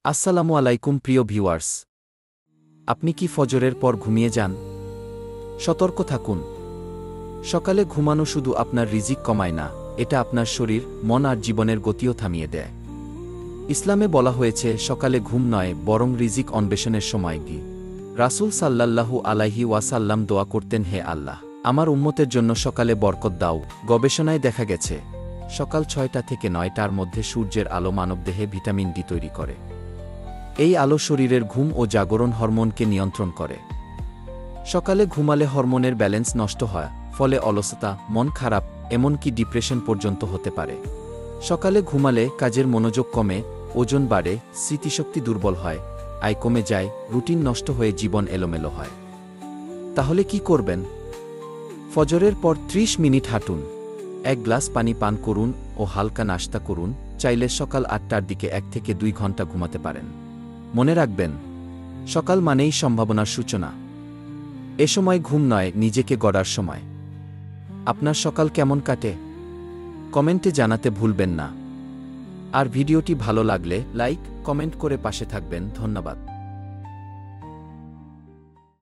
আসসালামু আলাইকুম প্রিয় ভিউয়ার্স। আপনি কি ফজরের পর ঘুমিয়ে যান? সতর্ক থাকুন। সকালে ঘুমানো শুধু আপনার রিজিক কমায় না, এটা আপনার শরীর, মন আর জীবনের গতিও থামিয়ে দেয়। ইসলামে বলা হয়েছে সকালে ঘুম নয় বরং রিজিক অন্বেষণের সময় গি। রাসূল সাল্লাল্লাহু আলাইহি ওয়াসাল্লাম দোয়া করতেন, হে আল্লাহ, আমার উম্মতের জন্য সকালে বরকত দাও। গবেষণায় দেখা গেছে সকাল ৬টা থেকে ৯টার মধ্যে সূর্যের আলো মানবদেহে ভিটামিন ডি তৈরি করে। এই আলো শরীরের ঘুম ও জাগরণ হরমোনকে নিয়ন্ত্রণ করে। সকালে ঘুমালে হরমোনের ব্যালেন্স নষ্ট হয়, ফলে অলসতা, মন খারাপ, এমনকি ডিপ্রেশন পর্যন্ত হতে পারে। সকালে ঘুমালে কাজের মনোযোগ কমে, ওজন বাড়ে, স্মৃতিশক্তি দুর্বল হয়, আয় কমে যায়, রুটিন নষ্ট হয়ে জীবন এলোমেলো হয়। তাহলে কি করবেন? ফজরের পর ৩০ মিনিট হাঁটুন, ১ গ্লাস পানি পান করুন ও হালকা নাশতা করুন। চাইলে সকাল ৮টার দিকে ১ থেকে ২ ঘন্টা ঘুমাতে পারেন। মনে রাখবেন, সকাল মানেই সম্ভাবনার সূচনা। এ সময় ঘুম নয়, নিজেকে গড়ার সময়। আপনার সকাল কেমন কাটে? কমেন্টে জানাতে ভুলবেন না। আর ভিডিওটি ভালো লাগলে লাইক, কমেন্ট করে পাশে থাকবেন। ধন্যবাদ।